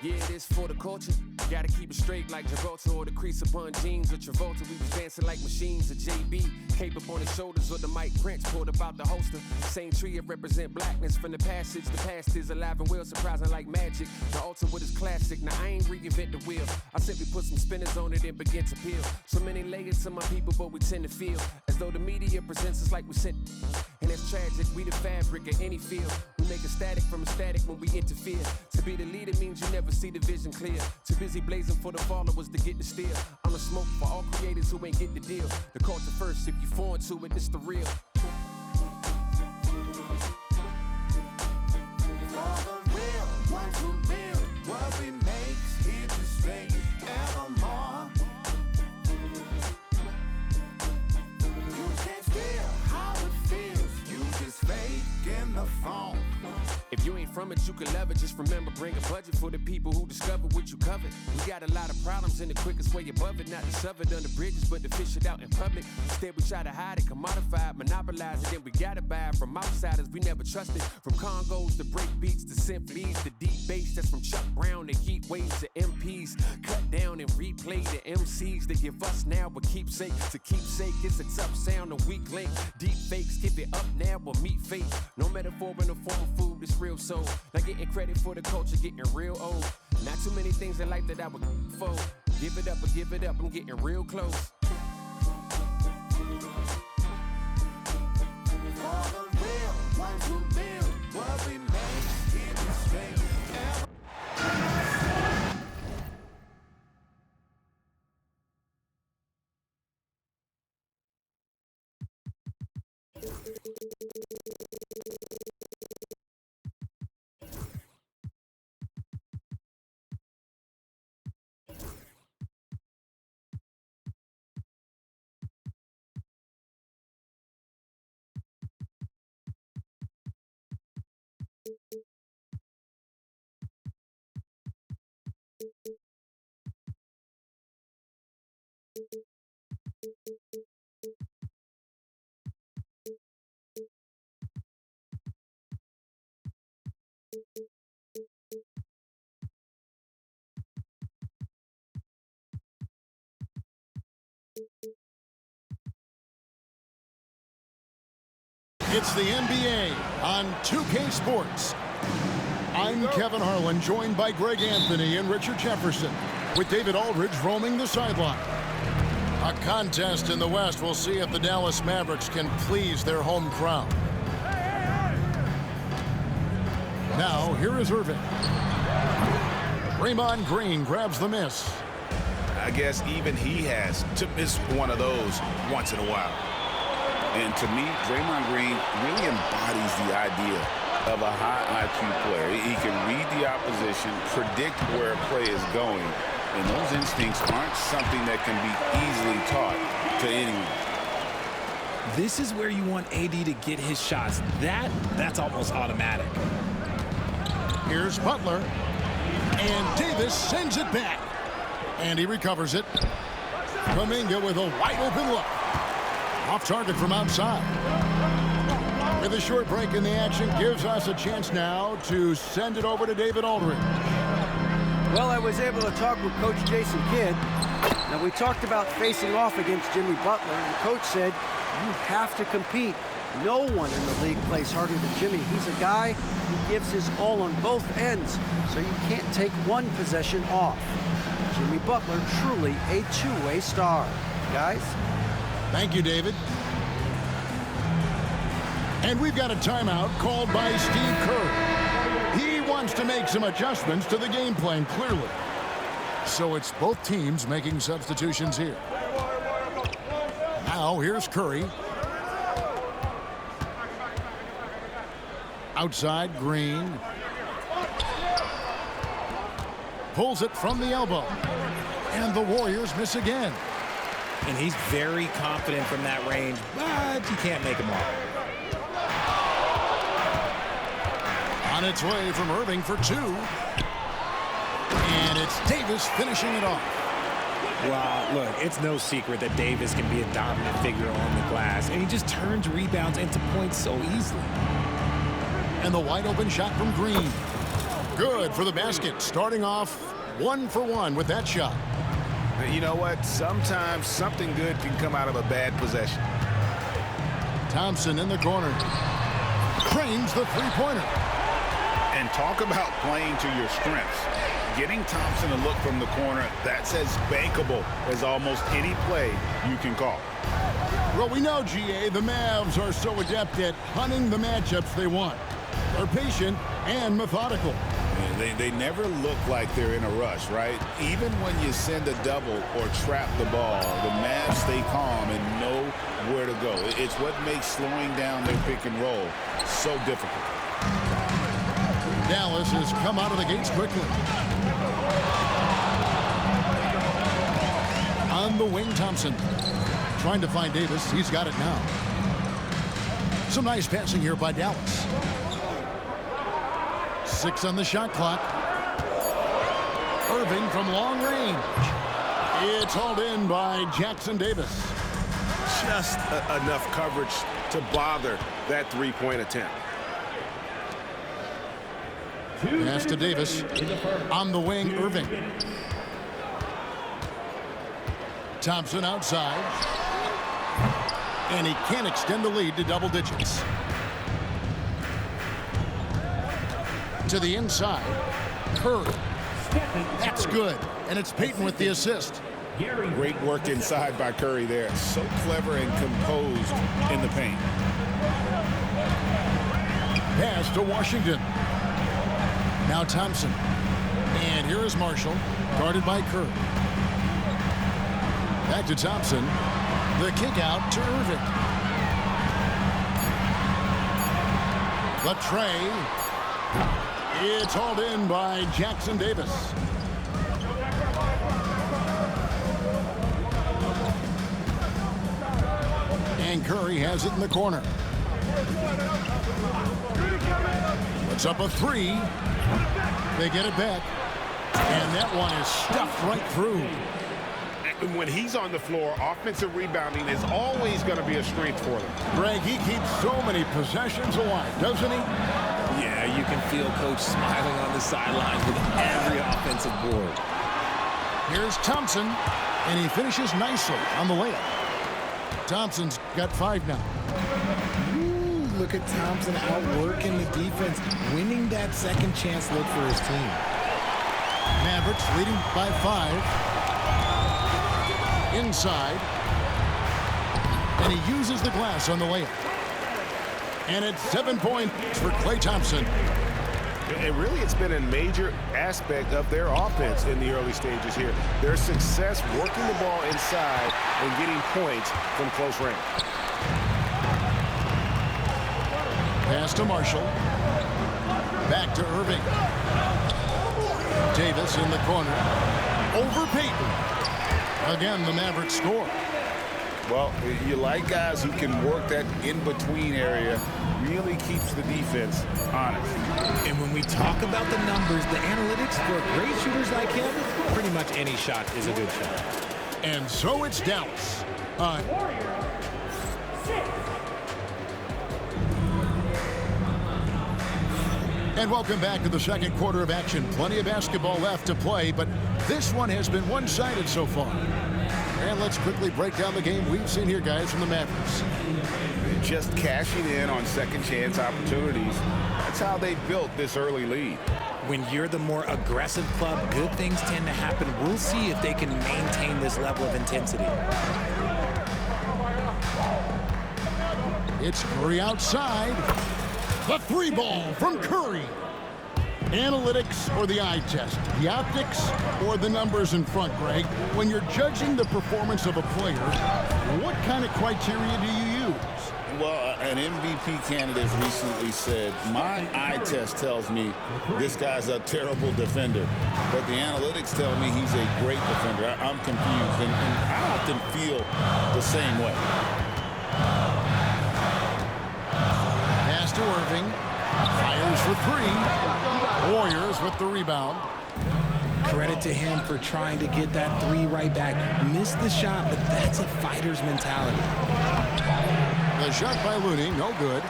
Yeah, it is for the culture. Gotta keep it straight like Gibraltar or the crease upon jeans or Travolta. We was dancing like machines or JB. Cape up on his shoulders or the Mike Prince pulled about the holster. Same tree, it represent blackness from the passage. The past is alive and well, surprising like magic. The altar with his classic. Now I ain't reinvent the wheel. I simply put some spinners on it and begin to peel. So many layers to my people, but we tend to feel as though the media presents us like we sent. And it's tragic, we the fabric of any field. We make a static from a static when we interfere. To be the leader means you never see the vision clear. Too busy blazing for the followers to get the steal. I'm a smoke for all creators who ain't get the deal. The culture first, if you foreign to it, it's the real. What we make's here to stay evermore. You can't steal how it feels. You just fake in the phone. If you ain't from it, you can love it. Just remember, bring a budget for the people who discover what you covered. We got a lot of problems, and the quickest way above it, not to shove it under bridges, but to fish it out in public. Instead, we try to hide it, commodify it, monopolize it, then we gotta buy it from outsiders we never trusted. From Congos to break beats to symphonies to deep bass, that's from Chuck Brown to heat waves to MPs. Cut down and replay the MCs that give us now a keepsake. To keepsake, it's a tough sound, a weak link. Deep fakes, give it up now or meet fate. No metaphor in the form of food, it's real soul. Not getting credit for the culture, getting real old. Not too many things in life that I would fold. Give it up or give it up, I'm getting real close. For the real ones who build what we make here to stay. It's the NBA on 2K Sports. I'm Kevin Harlan, joined by Greg Anthony and Richard Jefferson, with David Aldridge roaming the sideline. A contest in the West. We'll see if the Dallas Mavericks can please their home crowd. Now, here is Irving. Draymond Green grabs the miss. I guess even he has to miss one of those once in a while. And to me, Draymond Green really embodies the idea of a high IQ player. He can read the opposition, predict where a play is going, and those instincts aren't something that can be easily taught to anyone. This is where you want AD to get his shots. That's almost automatic. Here's Butler. And Davis sends it back. And he recovers it. Kuminga with a wide open look. Off target from outside. With a short break in the action, gives us a chance now to send it over to David Aldridge. Well, I was able to talk with Coach Jason Kidd. Now, we talked about facing off against Jimmy Butler, and the coach said, you have to compete. No one in the league plays harder than Jimmy. He's a guy who gives his all on both ends, so you can't take one possession off. Jimmy Butler, truly a two-way star. Guys? Thank you, David. And we've got a timeout called by Steve Kerr. He wants to make some adjustments to the game plan, clearly. So it's both teams making substitutions here. Now, here's Curry. Outside, Green. Pulls it from the elbow. And the Warriors miss again. And he's very confident from that range, but you can't make him all. On its way from Irving for two. And it's Davis finishing it off. Well, look, it's no secret that Davis can be a dominant figure on the glass, and he just turns rebounds into points so easily. And the wide open shot from Green. Good for the basket. Starting off 1 for 1 with that shot. You know what? Sometimes something good can come out of a bad possession. Thompson in the corner. Cranes the three-pointer. And talk about playing to your strengths. Getting Thompson to look from the corner, that's as bankable as almost any play you can call. Well, we know, GA, the Mavs are so adept at hunting the matchups they want. They're patient and methodical. They never look like they're in a rush, right? Even when you send a double or trap the ball, the Mavs stay calm and know where to go. It's what makes slowing down their pick and roll so difficult. Dallas has come out of the gates quickly. On the wing, Thompson. Trying to find Davis. He's got it now. Some nice passing here by Dallas. 6 on the shot clock. Irving from long range. It's hauled in by Jackson Davis. Just enough coverage to bother that three-point attempt. Pass to Davis. On the wing, Irving. Thompson outside. And he can't extend the lead to double digits. To the inside. Curry. That's good. And it's Payton with the assist. Great work inside by Curry there. So clever and composed in the paint. Pass to Washington. Now Thompson. And here is Marshall, guarded by Curry. Back to Thompson. The kick out to Irving. The tray. It's hauled in by Jackson Davis. And Curry has it in the corner. Puts up a three. They get it back. And that one is stuffed right through. When he's on the floor, offensive rebounding is always going to be a strength for them. Greg, he keeps so many possessions alive, doesn't he? Yeah, you can feel Coach smiling on the sidelines with every offensive board. Here's Thompson, and he finishes nicely on the layup. Thompson's got 5 now. Ooh, look at Thompson outworking the defense, winning that second chance look for his team. Mavericks leading by 5. Inside. And he uses the glass on the layup. And it's 7 points for Klay Thompson. And really, it's been a major aspect of their offense in the early stages here. Their success working the ball inside and getting points from close range. Pass to Marshall. Back to Irving. Davis in the corner. Over Payton. Again, the Mavericks score. Well, you like guys who can work that in-between area, really keeps the defense honest. And when we talk about the numbers, the analytics for great shooters like him, pretty much any shot is a good shot. And so it's Dallas. And welcome back to the second quarter of action. Plenty of basketball left to play, but this one has been one-sided so far. And let's quickly break down the game we've seen here, guys, from the Mavericks. Just cashing in on second chance opportunities. That's how they built this early lead. When you're the more aggressive club, good things tend to happen. We'll see if they can maintain this level of intensity. It's Curry outside. The 3-ball from Curry. Analytics or the eye test? The optics or the numbers in front, Greg? When you're judging the performance of a player, what kind of criteria do you use? Well, an MVP candidate recently said, my eye test tells me this guy's a terrible defender, but the analytics tell me he's a great defender. I'm confused, and I often feel the same way. Pass to Irving. Fires for 3. Warriors with the rebound. Credit to him for trying to get that 3 right back. Missed the shot, but that's a fighter's mentality. The shot by Looney, no good.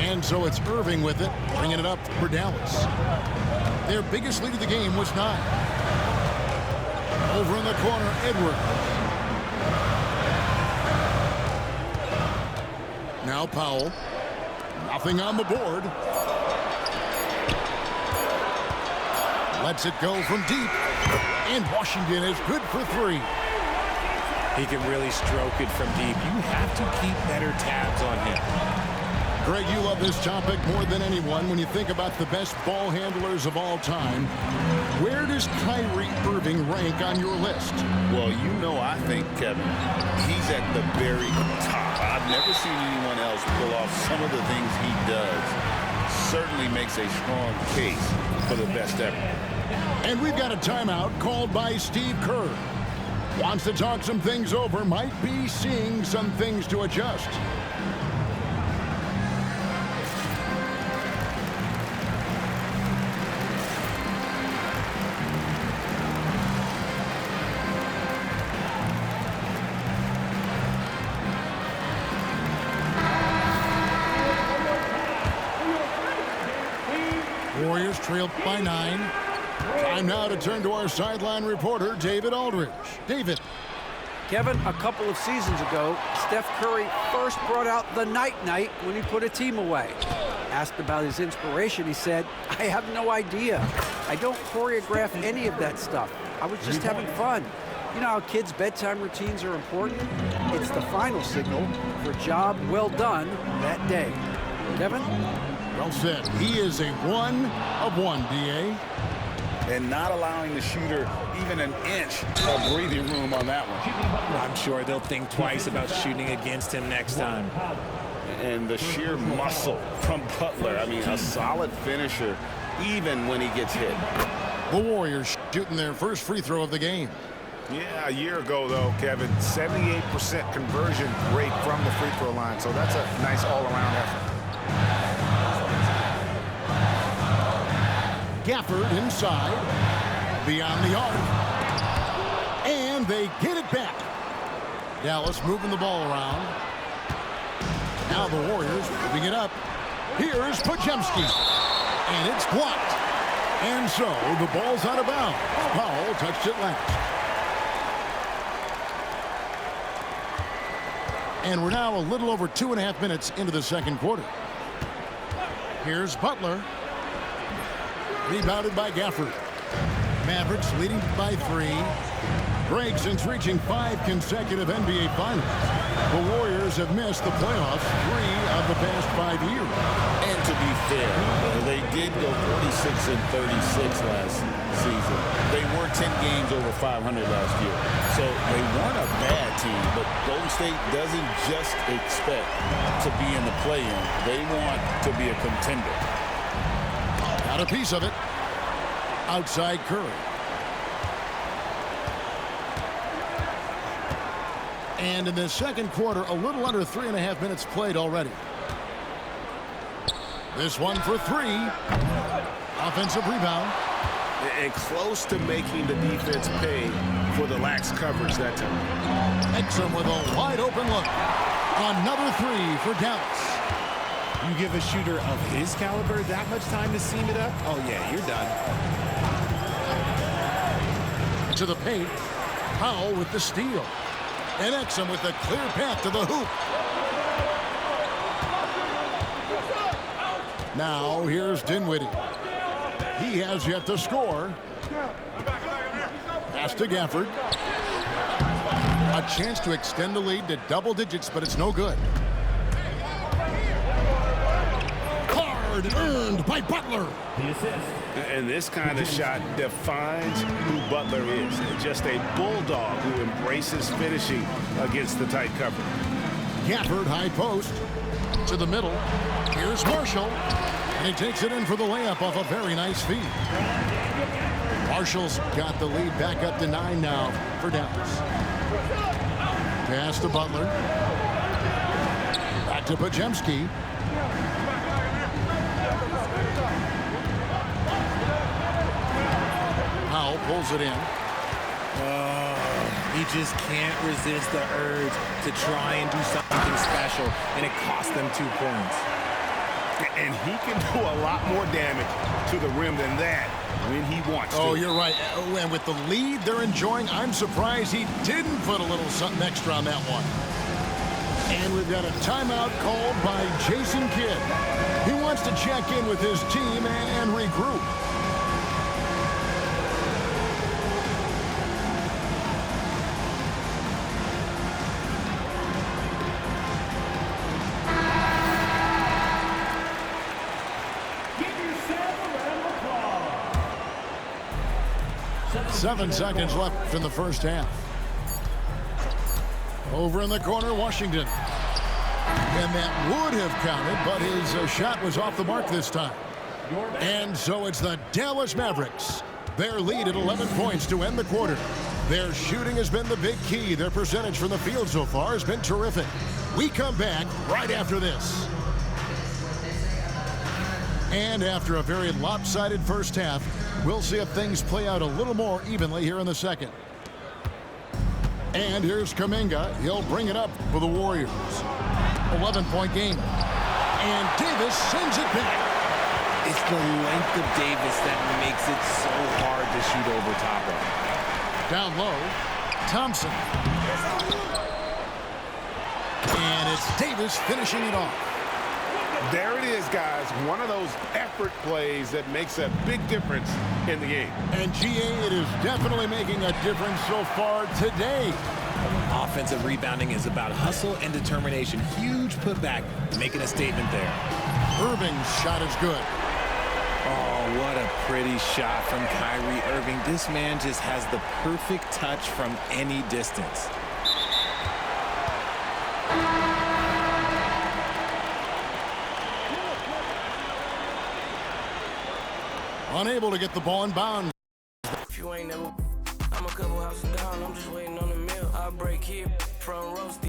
And so it's Irving with it, bringing it up for Dallas. Their biggest lead of the game was 9. Over in the corner, Edwards. Now Powell. Nothing on the board. Lets it go from deep. And Washington is good for 3. He can really stroke it from deep. You have to keep better tabs on him. Greg, you love this topic more than anyone. When you think about the best ball handlers of all time, where does Kyrie Irving rank on your list? Well, you know, I think, Kevin, he's at the very top. I've never seen anyone else pull off some of the things he does. Certainly makes a strong case for the best ever. And we've got a timeout called by Steve Kerr. Wants to talk some things over, might be seeing some things to adjust. Warriors trailed by 9. Time now to turn to our sideline reporter, David Aldridge. David. Kevin, a couple of seasons ago, Steph Curry first brought out the night-night when he put a team away. Asked about his inspiration, he said, "I have no idea. I don't choreograph any of that stuff. I was just having fun." You know how kids' bedtime routines are important? It's the final signal for job well done that day. Kevin? Well said. He is a 1 of 1, D.A. And not allowing the shooter even an inch of breathing room on that one. I'm sure they'll think twice about shooting against him next time. And the sheer muscle from Butler. I mean, a solid finisher even when he gets hit. The Warriors shooting their first free throw of the game. Yeah, a year ago, though, Kevin, 78% conversion rate from the free throw line. So that's a nice all-around effort. Gafford inside, beyond the arc, and they get it back. Dallas moving the ball around. Now the Warriors moving it up. Here's Podziemski, and it's blocked. And so the ball's out of bounds. Powell touched it last. And we're now a little over 2.5 minutes into the second quarter. Here's Butler. Rebounded by Gafford. Mavericks leading by 3. Greg, since reaching 5 consecutive NBA Finals, the Warriors have missed the playoffs 3 of the past 5 years. And to be fair, they did go 46 and 36 last season. They were 10 games over 500 last year. So they weren't a bad team, but Golden State doesn't just expect to be in the play-in. They want to be a contender. Got a piece of it. Outside Curry. And in the second quarter, a little under 3.5 minutes played already. This one for 3. Offensive rebound. And close to making the defense pay for the lax coverage that time. Exum with a wide open look. Another 3 for Dallas. You give a shooter of his caliber that much time to seam it up? Oh, yeah, you're done. To the paint. Powell with the steal. And Exum with a clear path to the hoop. Now here's Dinwiddie. He has yet to score. Pass to Gafford. A chance to extend the lead to double digits, but it's no good. Hard earned by Butler. And this kind of shot defines who Butler is. Just a bulldog who embraces finishing against the tight cover. Gafford, high post. To the middle. Here's Marshall. And he takes it in for the layup off a very nice feed. Marshall's got the lead back up to 9 now for Dallas. Pass to Butler. Back to Podziemski. Powell pulls it in. He just can't resist the urge to try and do something special, and it cost them 2 points. And he can do a lot more damage to the rim than that when he wants to. Oh, you're right. Oh, and with the lead they're enjoying, I'm surprised he didn't put a little something extra on that one. And we've got a timeout called by Jason Kidd. He wants to check in with his team and regroup. Give yourself a round of applause. 7 seconds left in the first half. Over in the corner, Washington. And that would have counted, but his shot was off the mark this time. And so it's the Dallas Mavericks. Their lead at 11 points to end the quarter. Their shooting has been the big key. Their percentage from the field so far has been terrific. We come back right after this. And after a very lopsided first half, we'll see if things play out a little more evenly here in the second. And here's Kuminga. He'll bring it up for the Warriors. 11-point game. And Davis sends it back. It's the length of Davis that makes it so hard to shoot over top of. Down low, Thompson. And it's Davis finishing it off. There it is, guys. One of those effort plays that makes a big difference in the game. And GA, it is definitely making a difference so far today. Offensive rebounding is about hustle and determination. Huge putback, making a statement there. Irving's shot is good. Oh, what a pretty shot from Kyrie Irving. This man just has the perfect touch from any distance. Unable to get the ball in bounds. If you ain't never, I'm a couple houses down, I'm just waiting on the meal. I break here from roasty.